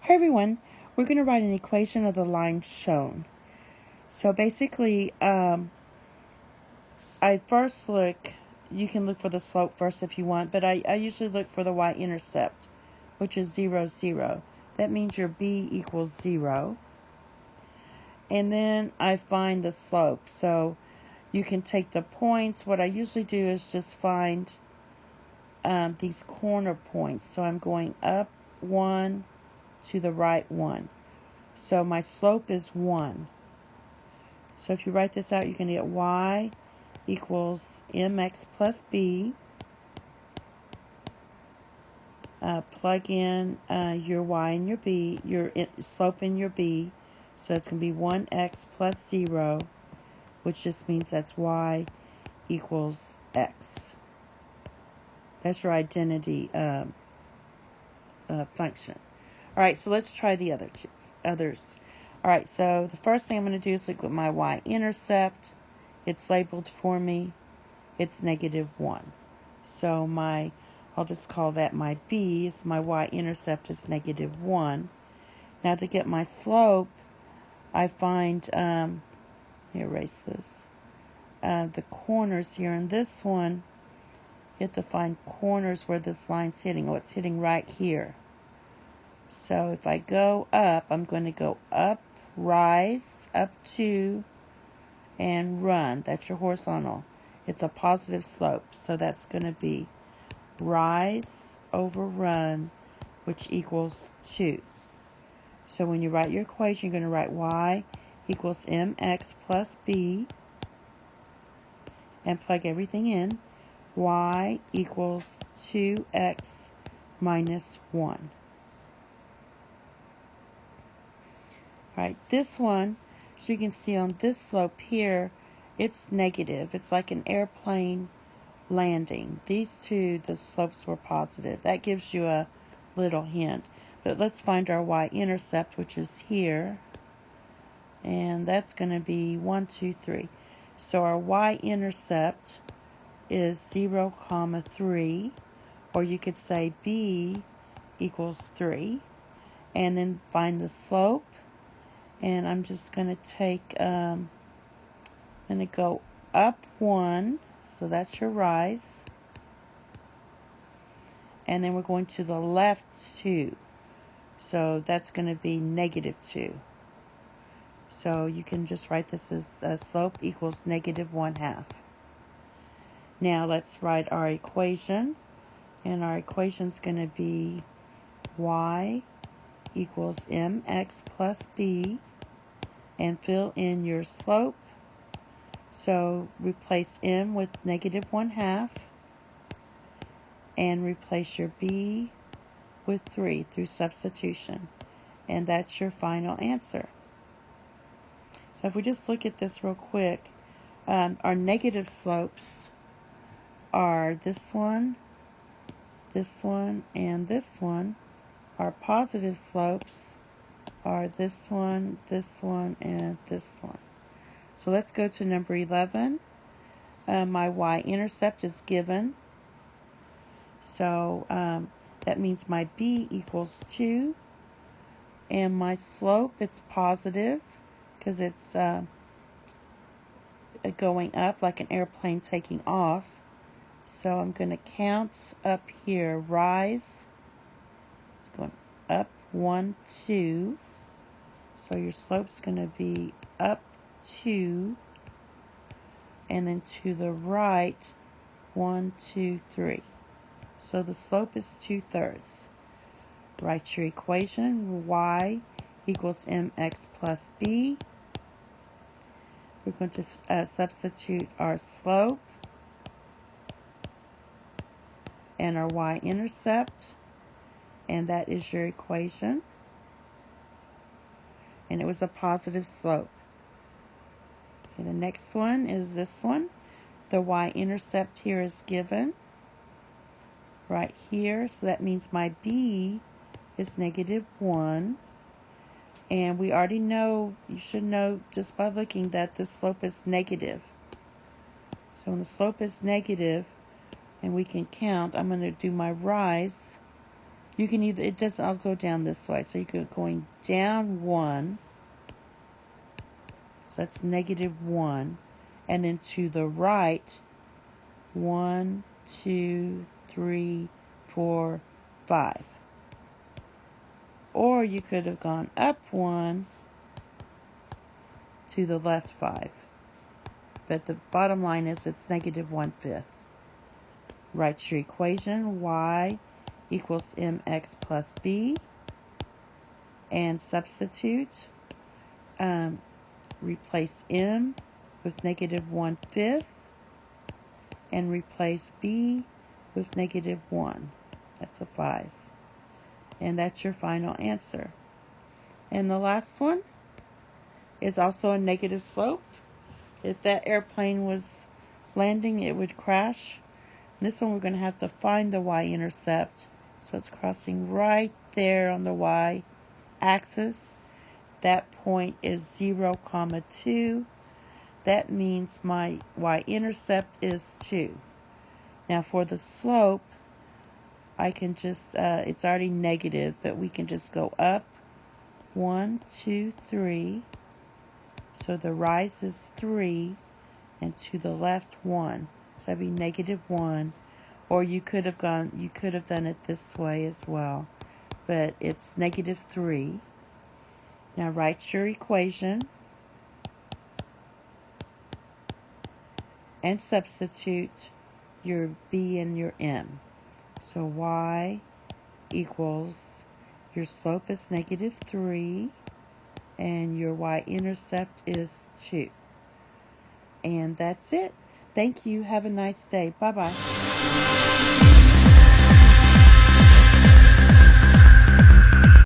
Hey everyone, we're going to write an equation of the line shown. So basically, I first look, you can look for the slope first if you want, but I usually look for the y-intercept, which is 0, 0. That means your b equals 0. And then I find the slope. So you can take the points. What I usually do is just find these corner points. So I'm going up 1 to the right 1. So my slope is 1. So if you write this out, you can get y equals mx plus b. Plug in your y and your b, your slope in your b. So it's going to be 1x plus 0, which just means that's y equals x. That's your identity function. All right, so let's try the others. All right, so the first thing I'm going to do is look at my y-intercept. It's labeled for me. It's -1. So I'll just call that my b. So my y-intercept is -1. Now to get my slope, I find, here, erase this, the corners here. In this one, you have to find corners where this line's hitting. Oh, it's hitting right here. So if I go up, I'm going to go up, rise, up 2, and run. That's your horizontal. It's a positive slope. So that's going to be rise over run, which equals 2. So when you write your equation, you're going to write y equals mx plus b and plug everything in. Y equals 2x minus 1. All right, this one, so you can see on this slope here, it's negative. It's like an airplane landing. These two, the slopes were positive. That gives you a little hint. But let's find our y-intercept, which is here. And that's going to be 1, 2, 3. So our y-intercept is 0, 3. Or you could say b equals 3. And then find the slope. And I'm just going to take, I'm going to go up 1. So that's your rise. And then we're going to the left 2. So that's going to be -2. So you can just write this as slope equals -1/2. Now let's write our equation. And our equation is going to be y equals mx plus b. And fill in your slope. So replace m with -1/2. And replace your b with 3 through substitution. And that's your final answer. So if we just look at this real quick, our negative slopes are this one, and this one. Our positive slopes are this one, and this one. So let's go to number 11. My y-intercept is given. So that means my b equals 2. And my slope, it's positive because it's going up like an airplane taking off. So I'm going to count up here. Rise. It's going up 1, 2. So your slope's going to be up 2. And then to the right, 1, 2, 3. So the slope is 2/3. Write your equation. Y equals mx plus b. We're going to substitute our slope and our y-intercept. And that is your equation. And it was a positive slope. Okay, the next one is this one. The y-intercept here is given right here. So that means my b is -1. And we already know, you should know just by looking that the slope is negative. So when the slope is negative, and we can count, I'm going to do my rise You can either, it doesn't all go down this way. So you could going down 1. So that's negative 1. And then to the right, 1, 2, 3, 4, 5. Or you could have gone up 1 to the left 5. But the bottom line is it's negative 1/5. Write your equation, y equals mx plus b, and substitute. Replace m with negative 1/5, and replace b with negative 1. That's a 5. And that's your final answer. And the last one is also a negative slope. If that airplane was landing, it would crash. This one we're going to have to find the y-intercept. So it's crossing right there on the y-axis. That point is 0, 2. That means my y-intercept is 2. Now for the slope, I can just, it's already negative, but we can just go up 1, 2, 3. So the rise is 3, and to the left 1. So that'd be negative 1. Or you could have done it this way as well. But it's negative 3. Now write your equation and substitute your b and your m. So y equals, your slope is negative 3, and your y-intercept is 2. And that's it. Thank you. Have a nice day. Bye-bye.